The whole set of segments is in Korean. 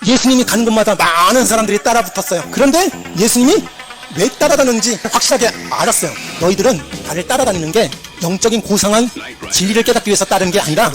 예수님이 가는 곳마다 많은 사람들이 따라 붙었어요. 그런데 예수님이 왜 따라다녔는지 확실하게 알았어요. 너희들은 나를 따라다니는 게 영적인 고상한 진리를 깨닫기 위해서 따르는 게 아니라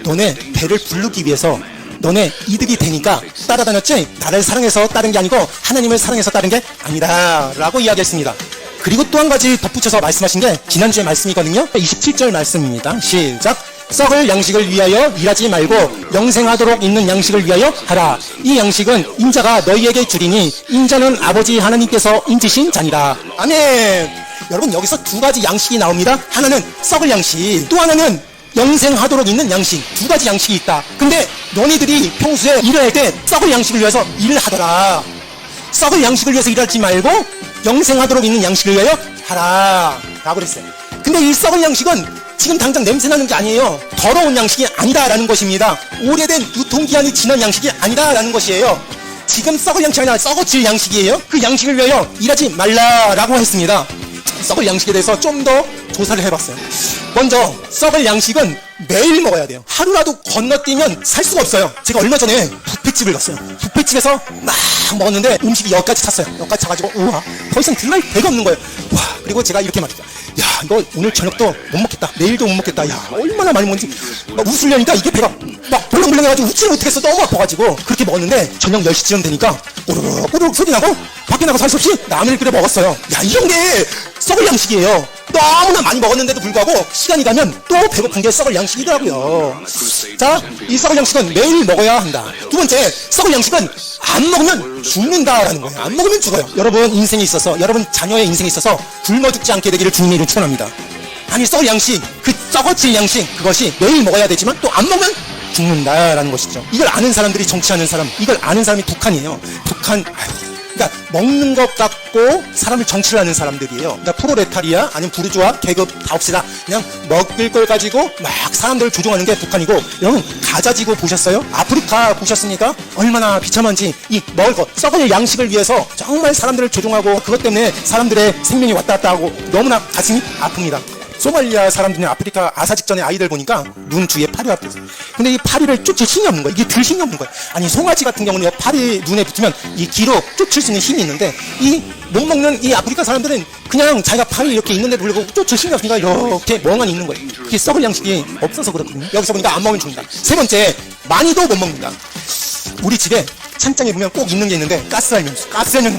너네 배를 부르기 위해서, 너네 이득이 되니까 따라다녔지, 나를 사랑해서 따른 게 아니고 하나님을 사랑해서 따른 게 아니다 라고 이야기했습니다. 그리고 또 한 가지 덧붙여서 말씀하신 게 지난주의 말씀이거든요. 27절 말씀입니다. 시작. 썩을 양식을 위하여 일하지 말고 영생하도록 있는 양식을 위하여 하라. 이 양식은 인자가 너희에게 주리니 인자는 아버지 하나님께서 인치신 자니라. 아멘. 여러분, 여기서 두 가지 양식이 나옵니다. 하나는 썩을 양식, 또 하나는 영생하도록 있는 양식. 두 가지 양식이 있다. 근데 너희들이 평소에 일을 할 때 썩을 양식을 위해서 일을 하더라. 썩을 양식을 위해서 일하지 말고 영생하도록 있는 양식을 위하여 하라 라고 그랬어요. 근데 이 썩을 양식은 지금 당장 냄새나는 게 아니에요. 더러운 양식이 아니다라는 것입니다. 오래된 유통기한이 지난 양식이 아니다라는 것이에요. 지금 썩을 양식이 아니라 썩어질 양식이에요. 그 양식을 위하여 일하지 말라라고 했습니다. 썩을 양식에 대해서 좀 더 조사를 해봤어요. 먼저 썩을 양식은 매일 먹어야 돼요. 하루라도 건너뛰면 살 수가 없어요. 제가 얼마 전에 뷔페집을 갔어요. 뷔페집에서 막 먹었는데 음식이 여기까지 찼어요. 여기까지 차가지고 우와, 더 이상 들날 데가 없는 거예요. 와, 그리고 제가 이렇게 말했죠. 야, 이거 오늘 저녁도 못 먹겠다, 내일도 못 먹겠다. 야, 얼마나 많이 먹는지. 막 웃으려니까 이게 배가 막 벌렁벌렁해가지고 웃지를 못하겠어. 너무 아파가지고. 그렇게 먹었는데 저녁 10시쯤 되니까 꼬르륵 꼬르륵 소리 나고 밖에 나가서 할 수 없이 라면을 끓여 먹었어요. 야, 이런 게 썩을 양식이에요. 너무나 많이 먹었는데도 불구하고 시간이 가면 또 배고픈 게 썩을 양식이더라고요. 자, 이 썩을 양식은 매일 먹어야 한다. 두 번째, 썩을 양식은 안 먹으면 죽는다라는 거예요. 안 먹으면 죽어요. 여러분 인생에 있어서, 여러분 자녀의 인생에 있어서 굶어 죽지 않게 되기를 주님의 이름으로 축원합니다. 아니, 썩을 양식, 그 썩어질 양식, 그것이 매일 먹어야 되지만 또 안 먹으면 죽는다라는 것이죠. 이걸 아는 사람들이 정치하는 사람, 이걸 아는 사람이 북한이에요. 북한. 그러니까 먹는 것 갖고 사람을 정치를 하는 사람들이에요. 그러니까 프로레타리아 아니면 부르주아 계급 다 없애다. 그냥 먹을 걸 가지고 막 사람들을 조종하는 게 북한이고, 여러분 가자지구 보셨어요? 아프리카 보셨습니까? 얼마나 비참한지. 이 먹을 것, 썩을 양식을 위해서 정말 사람들을 조종하고 그것 때문에 사람들의 생명이 왔다 갔다 하고 너무나 가슴이 아픕니다. 소말리아 사람들은 아프리카 아사 직전에 아이들 보니까 눈 주위에 파리 왔대요. 근데 이 파리를 쫓을 힘이 없는 거예요. 이게 들 힘이 없는 거예요. 아니, 송아지 같은 경우는 파리 눈에 붙으면 이 귀로 쫓을 수 있는 힘이 있는데, 이 못 먹는 이 아프리카 사람들은 그냥 자기가 파리 이렇게 있는데도 불구하고 쫓을 힘이 없으니까 이렇게 멍하니 있는 거예요. 이게 썩을 양식이 없어서 그렇거든요. 여기서 보니까 안 먹으면 죽는다. 세 번째, 많이도 못 먹는다. 우리 집에 찬장에 보면 꼭 있는 게 있는데 가스알면수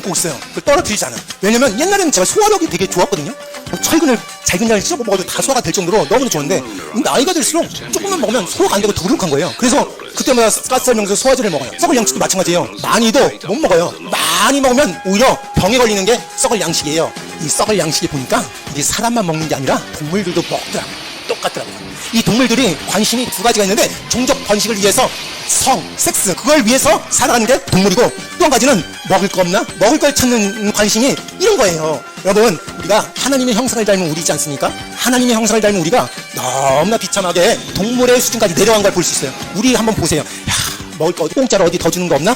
꼭 있어요. 그걸 떨어뜨리지 않아요. 왜냐면 옛날에는 제가 소화력이 되게 좋았거든요. 철근을 잘근잘 씹어 먹어도 다 소화가 될 정도로 너무나 좋은데, 나이가 들수록 조금만 먹으면 소화가 안 되고 더부룩한 거예요. 그래서 그때마다 가스알면서 소화제를 먹어요. 썩을 양식도 마찬가지예요. 많이도 못 먹어요. 많이 먹으면 오히려 병에 걸리는 게 썩을 양식이에요. 이 썩을 양식이 보니까 이게 사람만 먹는 게 아니라 동물들도 먹더라고요. 똑같더라고요. 이 동물들이 관심이 두 가지가 있는데, 종족 번식을 위해서 성, 섹스, 그걸 위해서 살아가는 게 동물이고, 또 한 가지는 먹을 거 없나? 먹을 걸 찾는 관심이 이런 거예요. 여러분, 우리가 하나님의 형상을 닮은 우리지 않습니까? 하나님의 형상을 닮은 우리가 너무나 비참하게 동물의 수준까지 내려간 걸 볼 수 있어요. 우리 한번 보세요. 야, 먹을 거 공짜로 어디 더 주는 거 없나?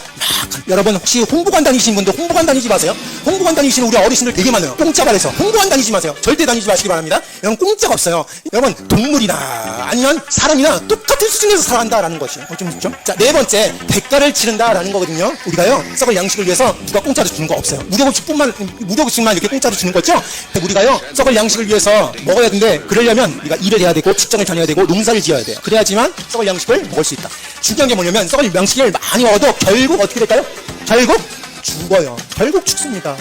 여러분 혹시 홍보관 다니시는 분들 홍보관 다니지 마세요. 홍보관 다니시는 우리 어르신들 되게 많아요. 공짜가 그래서 홍보관 다니지 마세요. 절대 다니지 마시기 바랍니다. 여러분 공짜가 없어요. 여러분 동물이나 아니면 사람이나 똑같은 수준에서 살아간다라는 것이에요. 좀 있죠? 자, 네 번째, 대가를 치른다라는 거거든요. 우리가요 썩을 양식을 위해서 누가 공짜로 주는 거 없어요. 무료급식만 이렇게 공짜로 주는 거죠. 근데 우리가요 썩을 양식을 위해서 먹어야 되는데, 그러려면 우리가 일을 해야 되고 직장을 다녀야 되고 농사를 지어야 돼요. 그래야지만 썩을 양식을 먹을 수 있다. 중요한 게 뭐냐면, 썩을 양식을 많이 먹어도 결국 어떻게 될까요? 결국 죽어요. 결국 죽습니다.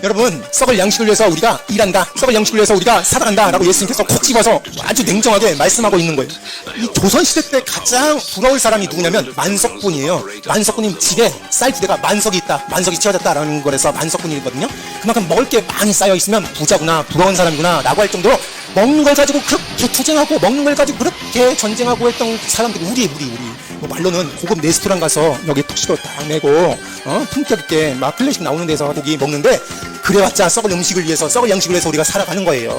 여러분, 썩을 양식을 위해서 우리가 일한다, 썩을 양식을 위해서 우리가 살아간다 라고 예수님께서 콕 집어서 아주 냉정하게 말씀하고 있는 거예요. 이 조선시대 때 가장 부러울 사람이 누구냐면 만석군이에요. 만석군님 집에 쌀 부대가 만석이 있다, 만석이 채워졌다라는 거라서 만석군이거든요. 그만큼 먹을 게 많이 쌓여 있으면 부자구나, 부러운 사람이구나 라고 할 정도로 먹는 걸 가지고 그렇게 투쟁하고 먹는 걸 가지고 그렇게 전쟁하고 했던 사람들이 우리 뭐 말로는 고급 레스토랑 가서 여기 턱시도 딱 메고 품격 있게 막 클래식 나오는 데서 고기 먹는데, 그래봤자 썩을 음식을 위해서, 썩을 양식을 위해서 우리가 살아가는 거예요.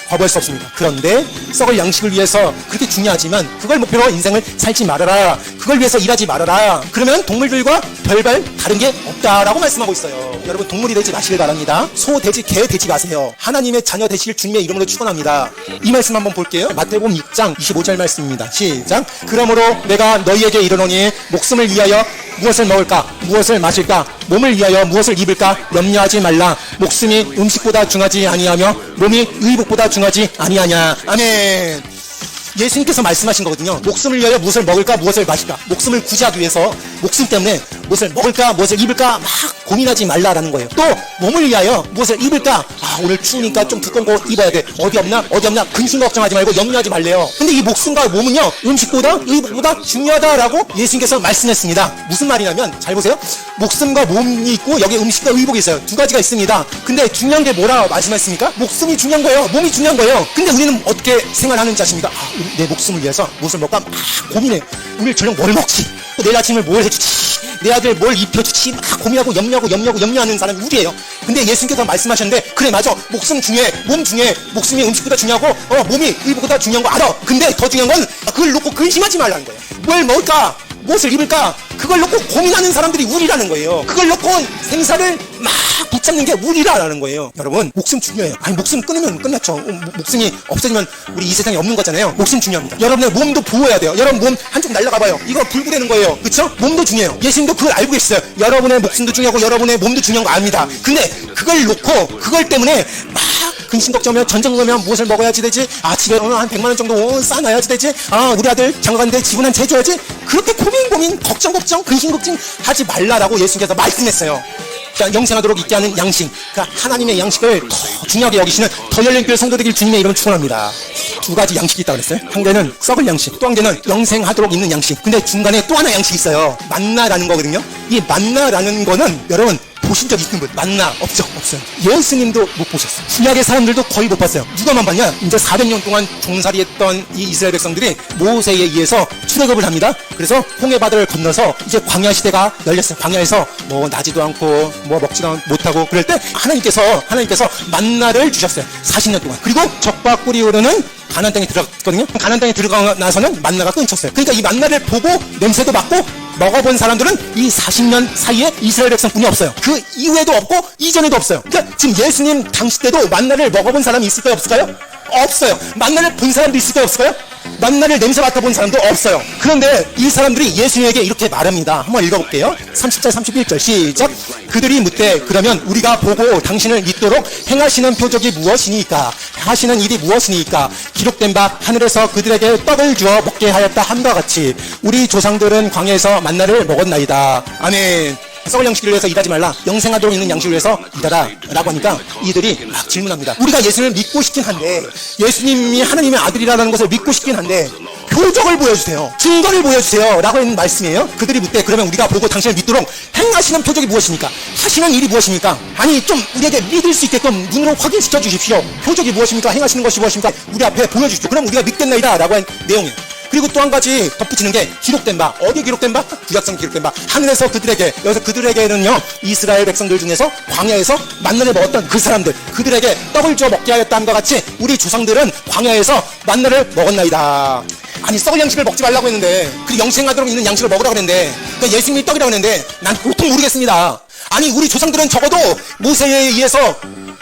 거부할 수 없습니다. 그런데 썩을 양식을 위해서 그렇게 중요하지만 그걸 목표로 인생을 살지 말아라, 그걸 위해서 일하지 말아라, 그러면 동물들과 별반 다른 게 없다라고 말씀하고 있어요. 여러분 동물이 되지 마시길 바랍니다. 소, 돼지, 개 되지 마세요. 하나님의 자녀 되시길 주님의 이름으로 축원합니다. 이 말씀 한번 볼게요. 마태복음 6장 25절 말씀입니다. 시작. 그러므로 내가 너희에게 이르노니 목숨을 위하여 무엇을 먹을까 무엇을 마실까 몸을 위하여 무엇을 입을까 염려하지 말라. 목숨이 음식보다 중하지 아니하며 몸이 의복보다 중하지 아니하냐. 아멘. 예수님께서 말씀하신 거거든요. 목숨을 위하여 무엇을 먹을까 무엇을 마실까. 목숨을 구제하기 위해서 목숨 때문에 무엇을 먹을까 무엇을 입을까 막 고민하지 말라라는 거예요. 또 몸을 위하여 무엇을 입을까. 오늘 추우니까 좀 두꺼운 거 입어야 돼. 어디 없나 근심 걱정하지 말고 염려하지 말래요. 근데 이 목숨과 몸은요 음식보다 의복보다 중요하다라고 예수님께서 말씀했습니다. 무슨 말이냐면 잘 보세요. 목숨과 몸이 있고 여기 음식과 의복이 있어요. 두 가지가 있습니다. 근데 중요한 게 뭐라 말씀했습니까? 목숨이 중요한 거예요. 몸이 중요한 거예요. 근데 우리는 어떻게 생활하는 자십니까? 내 목숨을 위해서 무엇을 먹까 막 고민해. 오늘 저녁 뭘 먹지? 또 내일 아침을 뭘 해주지? 내 아들 뭘 입혀주지? 막 고민하고 염려하는 사람이 우리예요. 근데 예수님께서 말씀하셨는데 그래 맞아. 목숨 중요해. 몸 중요해. 목숨이 음식보다 중요하고 몸이 의복보다 중요한 거 알아. 근데 더 중요한 건 그걸 놓고 근심하지 말라는 거예요. 뭘 먹을까? 무엇을 입을까? 그걸 놓고 고민하는 사람들이 우리라는 거예요. 그걸 놓고 생사를 막 붙잡는 게 우리라는 거예요. 여러분 목숨 중요해요. 목숨 끊으면 끝났죠. 목숨이 없어지면 우리 이 세상에 없는 거잖아요. 목숨 중요합니다. 여러분의 몸도 보호해야 돼요. 여러분 몸 한쪽 날라가봐요. 이거 불구되는 거예요. 그쵸? 몸도 중요해요. 예수님도 그걸 알고 계시어요. 여러분의 목숨도 중요하고 여러분의 몸도 중요한 거 압니다. 근데 그걸 놓고 그걸 때문에 막 근심 걱정하면 전쟁 가면 무엇을 먹어야지 되지? 집에 한 100만 원 정도 쌓아놔야지 되지? 우리 아들 장가가는데 집은 한 채줘야지? 그렇게 고민 걱정 근심 걱정 하지 말라라고 예수님께서 말씀했어요. 영생하도록 있게 하는 양식, 그러니까 하나님의 양식을 더 중요하게 여기시는 더 열린 교회 성도되길 주님의 이름을 축원합니다. 두 가지 양식이 있다고 그랬어요. 한 개는 썩을 양식, 또 한 개는 영생하도록 있는 양식. 근데 중간에 또 하나 양식이 있어요. 만나라는 거거든요. 이 만나라는 거는 여러분 보신 적 있는 분? 만나 없죠? 없어요. 예수님도 못 보셨어요. 구약의 사람들도 거의 못 봤어요. 누가만 봤냐? 이제 400년 동안 종살이했던 이 이스라엘 백성들이 모세에 의해서 출애굽을 합니다. 그래서 홍해 바다를 건너서 이제 광야 시대가 열렸어요. 광야에서 뭐 나지도 않고 뭐 먹지도 못하고 그럴 때 하나님께서 만나를 주셨어요. 40년 동안. 그리고 적과 꿀이 오르는 가나안 땅에 들어갔거든요. 가나안 땅에 들어가고 나서는 만나가 끊겼어요. 그러니까 이 만나를 보고 냄새도 맡고 먹어본 사람들은 이 40년 사이에 이스라엘 백성뿐이 없어요. 그 이후에도 없고 이전에도 없어요. 그러니까 지금 예수님 당시 때도 만나를 먹어본 사람이 있을까요? 없을까요? 없어요. 만나를 본 사람도 있을까요? 없을까요? 만나를 냄새 맡아본 사람도 없어요. 그런데 이 사람들이 예수님에게 이렇게 말합니다. 한번 읽어볼게요. 30절 31절 시작. 그들이 묻되 그러면 우리가 보고 당신을 믿도록 행하시는 표적이 무엇이니까? 하시는 일이 무엇이니까? 기록된 바 하늘에서 그들에게 떡을 주어 먹게 하였다 함과 같이 우리 조상들은 광야에서 만나를 먹었나이다. 아멘. 썩을 양식을 위해서 일하지 말라. 영생하도록 있는 양식을 위해서 일하라 라고 하니까 이들이 막 질문합니다. 우리가 예수님을 믿고 싶긴 한데 예수님이 하나님의 아들이라는 것을 믿고 싶긴 한데 표적을 보여주세요. 증거를 보여주세요 라고 하는 말씀이에요. 그들이 묻되 그러면 우리가 보고 당신을 믿도록 행하시는 표적이 무엇입니까? 하시는 일이 무엇입니까? 아니 좀 우리에게 믿을 수 있게끔 눈으로 확인시켜 주십시오. 표적이 무엇입니까? 행하시는 것이 무엇입니까? 우리 앞에 보여주십시오. 그럼 우리가 믿겠나이다 라고 한 내용이에요. 그리고 또 한 가지 덧붙이는 게 기록된 바. 어디에 기록된 바? 구약성 기록된 바. 하늘에서 그들에게, 여기서 그들에게는요 이스라엘 백성들 중에서 광야에서 만나를 먹었던 그 사람들, 그들에게 떡을 주어 먹게 하였다함과 같이 우리 조상들은 광야에서 만나를 먹었나이다. 아니 썩을 양식을 먹지 말라고 했는데, 그리고 영생하도록 있는 양식을 먹으라고 했는데, 그러니까 예수님이 떡이라고 했는데 난 도통 모르겠습니다. 아니 우리 조상들은 적어도 모세에 의해서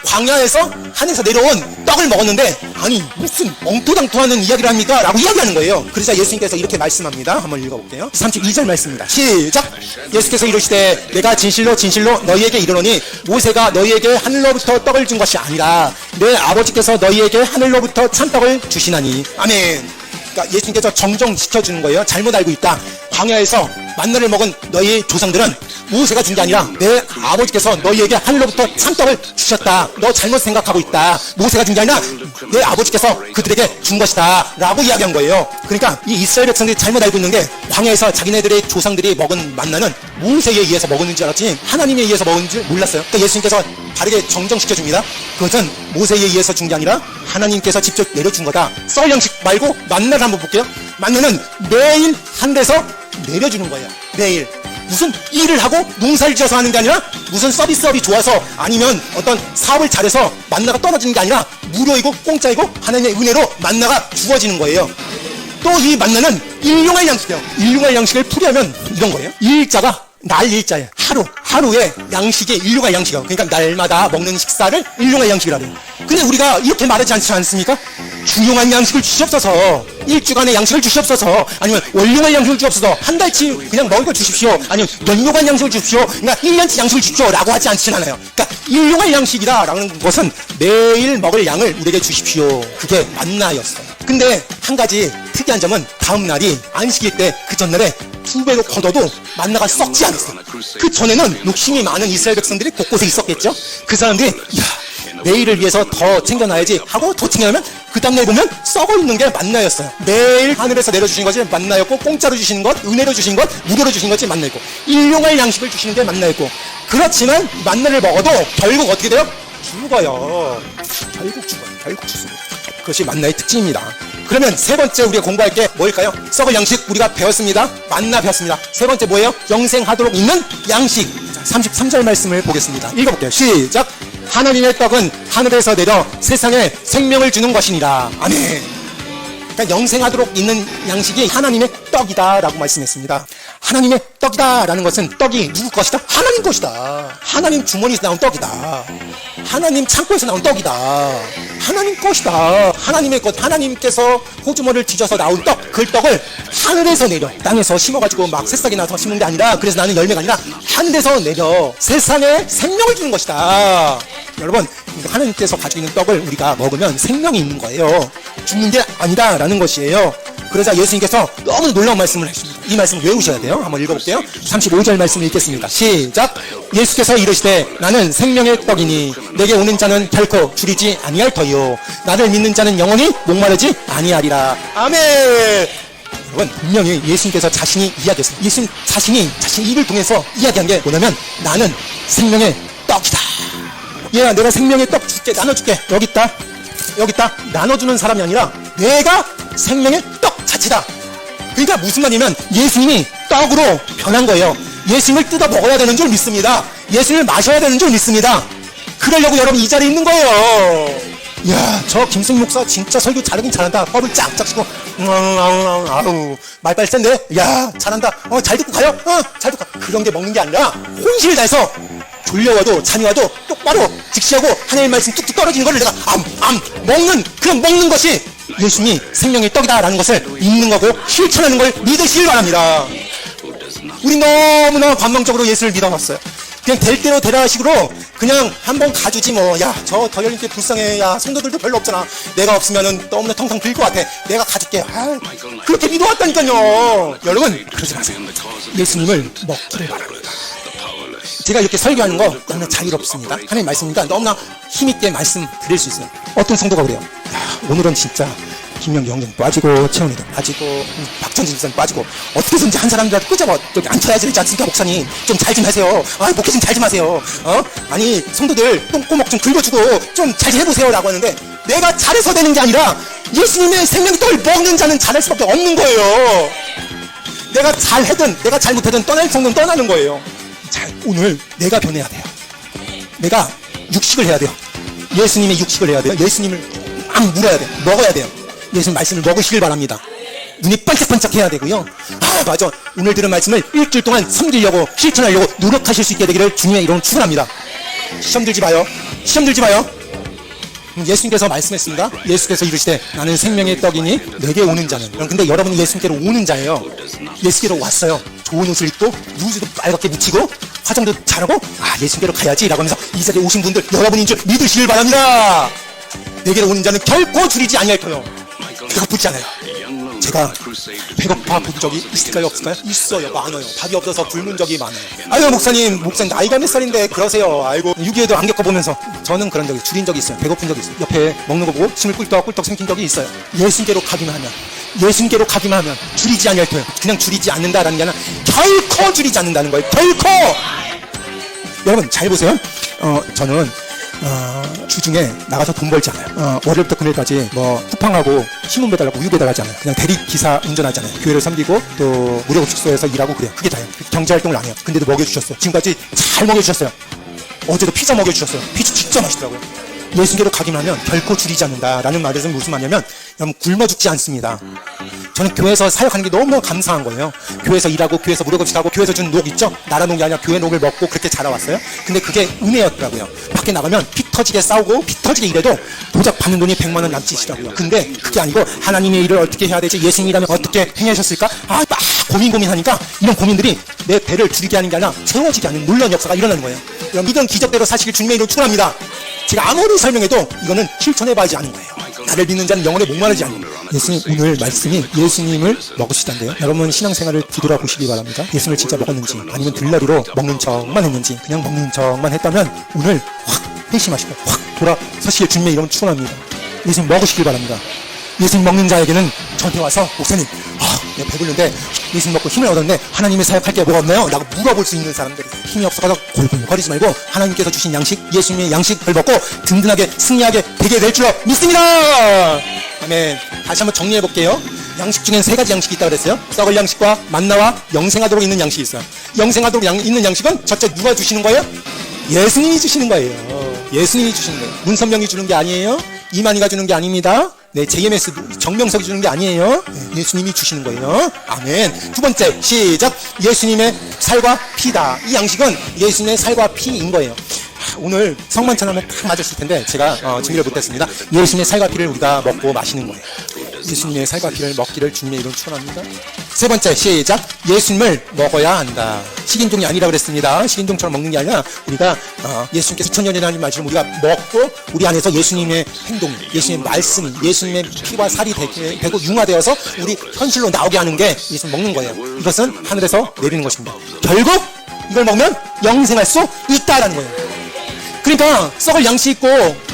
광야에서 하늘에서 내려온 떡을 먹었는데 아니 무슨 엉토당토하는 이야기를 합니까? 라고 이야기하는 거예요. 그러자 예수님께서 이렇게 말씀합니다. 한번 읽어볼게요. 32절 말씀입니다. 시작. 예수께서 이르시되 내가 진실로 너희에게 이르노니 모세가 너희에게 하늘로부터 떡을 준 것이 아니라 내 아버지께서 너희에게 하늘로부터 참떡을 주시나니. 아멘. 그러니까 예수님께서 정정시켜주는 거예요. 잘못 알고 있다. 광야에서 만나를 먹은 너희 조상들은 모세가 준 게 아니라 내 아버지께서 너희에게 하늘로부터 참떡을 주셨다. 너 잘못 생각하고 있다. 모세가 준 게 아니라 내 아버지께서 그들에게 준 것이다 라고 이야기한 거예요. 그러니까 이 이스라엘 백성들이 잘못 알고 있는 게 광야에서 자기네들의 조상들이 먹은 만나는 모세에 의해서 먹었는 줄 알았지 하나님에 의해서 먹은 줄 몰랐어요. 그러니까 예수님께서 바르게 정정시켜줍니다. 그것은 모세에 의해서 준 게 아니라 하나님께서 직접 내려준 거다. 썩을 양식 말고 만나를 한번 볼게요. 만나는 매일 하늘에서 내려주는 거예요. 매일. 무슨 일을 하고 농사를 지어서 하는 게 아니라 무슨 서비스업이 좋아서 아니면 어떤 사업을 잘해서 만나가 떨어지는 게 아니라 무료이고 공짜이고 하나님의 은혜로 만나가 주어지는 거예요. 또 이 만나는 일용할 양식이에요. 일용할 양식을 풀이하면 이런 거예요. 일자가 날 일자예요. 하루에 양식에 일용할 양식이요. 그러니까 날마다 먹는 식사를 일용할 양식이라 해요. 근데 우리가 이렇게 말하지 않지 않습니까? 중용한 양식을 주시옵소서, 일주간의 양식을 주시옵소서, 아니면 월용한 양식을 주시옵소서, 한 달치 그냥 먹을 걸 주십시오, 아니면 연용한 양식을 주십시오, 그러니까 1년치 양식을 주십시오 라고 하지 않진 않아요. 그러니까 일용할 양식이다 라는 것은 매일 먹을 양을 우리에게 주십시오. 그게 만나였어요. 근데 한 가지 특이한 점은 다음 날이 안식일 때 그 전날에 2배로 걷어도 만나가 썩지 않았어요. 그 전에는 욕심이 많은 이스라엘 백성들이 곳곳에 있었겠죠. 그 사람들이 내일을 위해서 더 챙겨놔야지 하고 더 챙겨놓으면 그 다음날 보면 썩어 있는 게 만나였어요. 매일 하늘에서 내려주신 것이 만나였고, 공짜로 주시는 것, 은혜로 주신 것, 무료로 주신 것이 만나였고, 일용할 양식을 주시는 게 만나였고, 그렇지만 만나를 먹어도 결국 어떻게 돼요? 죽어요. 결국 죽습니다. 그것이 만나의 특징입니다. 그러면 세 번째 우리가 공부할 게 뭘까요? 썩을 양식 우리가 배웠습니다. 만나 배웠습니다. 세 번째 뭐예요? 영생하도록 있는 양식. 자, 33절 말씀을 보겠습니다. 읽어볼게요. 시작. 하나님의 떡은 하늘에서 내려 세상에 생명을 주는 것이니라. 아멘. 그러니까 영생하도록 있는 양식이 하나님의 떡이다 라고 말씀했습니다. 하나님의 떡이다 라는 것은 떡이 누구 것이다? 하나님 것이다. 하나님 주머니에서 나온 떡이다. 하나님 창고에서 나온 떡이다. 하나님 것이다. 하나님의 것. 하나님께서 호주머니를 뒤져서 나온 떡. 그 떡을 하늘에서 내려 땅에서 심어가지고 막 새싹이 나서 심는 게 아니라, 그래서 나는 열매가 아니라 하늘에서 내려 세상에 생명을 주는 것이다. 여러분, 하나님께서 가지고 있는 떡을 우리가 먹으면 생명이 있는 거예요. 죽는 게 아니다 라는 것이에요. 그러자 예수님께서 너무 놀라운 말씀을 하십니다. 이 말씀을 외우셔야 돼요. 한번 읽어볼게요. 35절 말씀을 읽겠습니다. 시작. 예수께서 이르시되 나는 생명의 떡이니 내게 오는 자는 결코 줄이지 아니할 터이요 나를 믿는 자는 영원히 목마르지 아니하리라. 아멘. 여러분, 분명히 예수님께서 자신이 이야기했어요. 예수님 자신이 자신 입을 통해서 이야기한 게 뭐냐면 나는 생명의 떡이다. 얘야, 내가 생명의 떡 줄게, 나눠줄게. 여기 있다. 나눠주는 사람이 아니라 내가 생명의 떡 자체다. 그러니까 무슨 말이냐면 예수님이 떡으로 변한 거예요. 예수님을 뜯어 먹어야 되는 줄 믿습니다. 예수님을 마셔야 되는 줄 믿습니다. 그러려고 여러분 이 자리에 있는 거예요. 이야, 저 김승 목사 진짜 설교 잘하긴 잘한다. 법을 쫙쫙 치고 아우 말빨 센데, 야 잘한다. 잘 듣고 가요. 잘 듣고 가. 그런 게 먹는 게 아니라 혼신을 다해서 졸려와도 잠이 와도 똑바로 직시하고 하나님의 말씀 뚝뚝 떨어지는 것을 내가 먹는 것이 예수님이 생명의 떡이다 라는 것을 믿는 거고 실천하는 걸 믿으시길 바랍니다. 우리 너무나 관망적으로 예수를 믿어놨어요. 그냥 될 대로 되라 식으로 그냥 한번 가주지 뭐. 야, 저 덕열님께 불쌍해. 야, 성도들도 별로 없잖아. 내가 없으면은 너무나 텅텅 빌 것 같아. 내가 가줄게. 그렇게 믿어왔다니까요. 여러분, 그러지 마세요. 예수님을 먹기를 바랍니다. 제가 이렇게 설교하는 거 너무나 자유롭습니다. 하나님 말씀입니다. 너무나 힘있게 말씀 드릴 수 있어요. 어떤 성도가 그래요. 야, 오늘은 진짜 김명기 형님 빠지고 최훈이도 빠지고 박천진 집사님 빠지고 어떻게든지 한 사람이라도 끄집어 여기 앉혀야지 되지 않습니까? 목사님 좀 잘 좀 하세요. 목회 좀 잘 좀 하세요. 아니 성도들 똥꼬목 좀 긁어주고 좀 잘 좀 해보세요 라고 하는데, 내가 잘해서 되는 게 아니라 예수님의 생명의 떡을 먹는 자는 잘할 수밖에 없는 거예요. 내가 잘하든 내가 잘못하든 떠날 성도는 떠나는 거예요. 자, 오늘 내가 변해야 돼요. 내가 육식을 해야 돼요. 예수님의 육식을 해야 돼요. 예수님을 막 물어야 돼요. 먹어야 돼요. 예수님 말씀을 먹으시길 바랍니다. 눈이 반짝반짝 해야 되고요. 맞아. 오늘 들은 말씀을 일주일 동안 섬기려고 실천하려고 노력하실 수 있게 되기를 주님의 이름으로 축원합니다. 시험 들지 마요. 예수님께서 말씀했습니다. 예수께서 이르시되 나는 생명의 떡이니 내게 오는 자는. 근데 여러분이 예수님께로 오는 자예요. 예수께로 왔어요. 좋은 옷을 입고 루즈도 빨갛게 묻히고 화장도 잘하고 예수님께로 가야지 라고 하면서 이 자리에 오신 분들 여러분인 줄 믿으시길 바랍니다. 내게로 오는 자는 결코 줄이지 아니할 터요. 배고프지 않아요. 제가 배고파 본 적이 있을까요? 없을까요? 있어요. 많아요. 밥이 없어서 굶은 적이 많아요. 아유 목사님 나이가 몇 살인데 그러세요. 아이고 6.25도 안 겪어보면서 저는 그런 적이, 줄인 적이 있어요. 배고픈 적이 있어요. 옆에 먹는 거 보고 침을 꿀떡꿀떡 삼킨 적이 있어요. 예수님께로 가기만 하면 줄이지 아니할 터요. 그냥 줄이지 않는다라는 게 아니라 결코 줄이지 않는다는 거예요. 결코. 여러분 잘 보세요. 저는 주중에 나가서 돈 벌잖아요. 월요일부터 금요일까지 쿠팡하고 신문 배달하고 우유 배달하지 않아요. 그냥 대리 기사 운전하잖아요. 교회를 섬기고 또 무료급식소에서 일하고 그래요. 그게 다예요. 경제활동을 안 해요. 근데도 먹여주셨어요. 지금까지 잘 먹여주셨어요. 어제도 피자 먹여주셨어요. 피자 진짜 맛있더라고요. 예수님께로 가기만 하면 결코 줄이지 않는다라는 말에서 무슨 말이냐면 여러분 굶어 죽지 않습니다. 저는 교회에서 사역하는 게 너무 감사한 거예요. 교회에서 일하고 교회에서 무료급식하고 교회에서 준 녹 있죠? 나라 녹이 아니라 교회 녹을 먹고 그렇게 자라왔어요. 근데 그게 은혜였더라고요. 밖에 나가면 피 터지게 싸우고 피 터지게 일해도 도적 받는 돈이 100만 원 남짓이더라고요. 근데 그게 아니고 하나님의 일을 어떻게 해야 되지? 예수님이라면 어떻게 행하셨을까? 막 고민하니까 이런 고민들이 내 배를 줄이게 하는 게 아니라 채워지게 하는 놀라운 역사가 일어나는 거예요. 믿은 기적대로 사실 주님의 이름으로 축원합니다. 제가 아무리 설명해도 이거는 실천해봐야지 아는 거예요. 나를 믿는 자는 영원에 목마르지 않는 거예요. 예수님 오늘 말씀이 예수님을 먹으시던데요. 여러분 신앙생활을 뒤돌아보시기 바랍니다. 예수님을 진짜 먹었는지 아니면 들러리로 먹는 척만 했는지 그냥 먹는 척만 했다면 오늘 확 회심하시고 확 돌아서시길 주님의 이름으로 축원합니다. 예수님 먹으시길 바랍니다. 예수님 먹는 자에게는 저한테 와서 목사님 내가 배부른데 예수님 먹고 힘을 얻었는데 하나님의 사역할 게 뭐가 없나요? 라고 물어볼 수 있는 사람들이 힘이 없어서 골골거리지 말고 하나님께서 주신 양식 예수님의 양식을 먹고 든든하게 승리하게 되게 될 줄로 믿습니다. 아멘. 다시 한번 정리해 볼게요. 양식 중엔 3가지 양식이 있다고 그랬어요. 썩을 양식과 만나와 영생하도록 있는 양식이 있어요. 영생하도록 있는 양식은 첫째 누가 주시는 거예요? 예수님이 주시는 거예요. 예수님이 주시는 거예요. 문선명이 주는 게 아니에요. 이만희가 주는 게 아닙니다. 네, JMS 정명석이 주는 게 아니에요. 네, 예수님이 주시는 거예요. 아멘. 두 번째, 시작. 예수님의 살과 피다. 이 양식은 예수님의 살과 피인 거예요. 오늘 성만찬하면 딱 맞았을 텐데 제가 준비를 못했습니다. 예수님의 살과 피를 우리가 먹고 마시는 거예요. 예수님의 살과 피를 먹기를 주님의 이름으로 축원합니다. 세 번째, 시작. 예수님을 먹어야 한다. 식인종이 아니라 그랬습니다. 식인종처럼 먹는 게 아니라 우리가 예수님께서 천년이라는 말씀을 우리가 먹고 우리 안에서 예수님의 행동, 예수님의 말씀이 예수님의 피와 살이 되고 융화되어서 우리 현실로 나오게 하는 게 예수님 먹는 거예요. 이것은 하늘에서 내리는 것입니다. 결국 이걸 먹으면 영생할 수 있다라는 거예요. 그러니까 썩을 양식 있고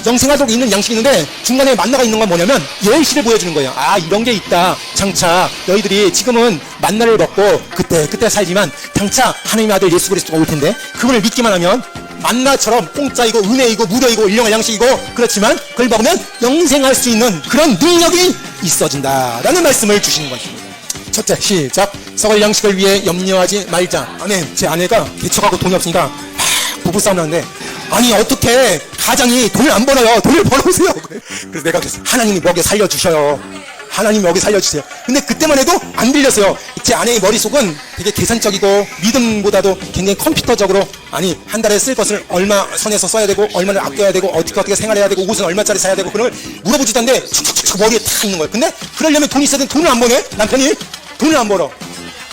영생하도록 있는 양식이 있는데 중간에 만나가 있는 건 뭐냐면 예시를 보여주는 거예요. 아, 이런 게 있다. 장차 너희들이 지금은 만나를 먹고 그때 살지만 장차 하나님의 아들 예수 그리스도가 올 텐데 그분을 믿기만 하면 만나처럼 공짜이고 은혜이고 무료이고 일용할 양식이고 그렇지만 그걸 먹으면 영생할 수 있는 그런 능력이 있어진다라는 말씀을 주시는 것입니다. 첫째, 시작. 썩을 양식을 위해 염려하지 말자. 아멘. 제 아내가 개척하고 돈이 없으니까 부부싸움 나는데 아니 어떻게 가장이 돈을 안 벌어요. 돈을 벌어오세요. 그래서 내가 그랬어. 하나님이 먹여 살려주셔요. 하나님이 먹여 살려주세요. 근데 그때만 해도 안 들렸어요. 제 아내의 머릿속은 되게 계산적이고 믿음보다도 굉장히 컴퓨터적으로 아니 한 달에 쓸 것을 얼마 선에서 써야 되고 얼마를 아껴야 되고 어떻게 생활해야 되고 옷은 얼마짜리 사야 되고 그걸 물어보지도 않는데 툭툭툭 머리에 탁 있는 거예요. 근데 그러려면 돈이 있어야 되는데 돈을 안 버네. 남편이 돈을 안 벌어.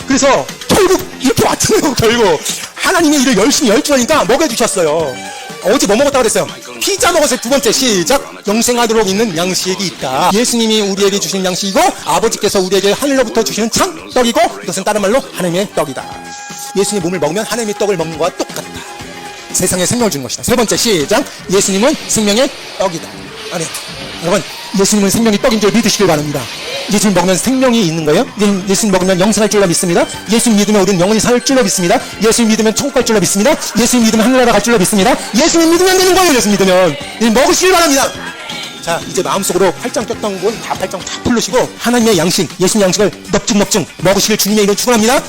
그래서 결국 이렇게 왔잖아요. 결국 하나님의 일을 열심히 열주하니까 먹여주셨어요. 어제 뭐 먹었다고 그랬어요? 피자 먹었어요. 두 번째, 시작. 영생하도록 있는 양식이 있다. 예수님이 우리에게 주신 양식이고 아버지께서 우리에게 하늘로부터 주시는 참 떡이고 이것은 다른 말로 하나님의 떡이다. 예수님의 몸을 먹으면 하나님의 떡을 먹는 것과 똑같다. 세상에 생명을 주는 것이다. 세 번째, 시작. 예수님은 생명의 떡이다. 아멘. 여러분, 예수님은 생명이 떡인 줄 믿으시길 바랍니다. 예수님 먹으면 생명이 있는 거예요. 예수님 먹으면 영생할 줄로 믿습니다. 예수님 믿으면 우리는 영원히 살 줄로 믿습니다. 예수님 믿으면 천국 갈 줄로 믿습니다. 예수님 믿으면 하늘나라 갈 줄로 믿습니다. 예수님 믿으면 되는 거예요. 예수님 믿으면 먹으시길 바랍니다. 자, 이제 마음속으로 팔짱 꼈던 건 다 팔짱 다 풀르시고 하나님의 양식, 예수님 양식을 넙죽넙죽 먹으시길 주님의 이름으로 축원합니다.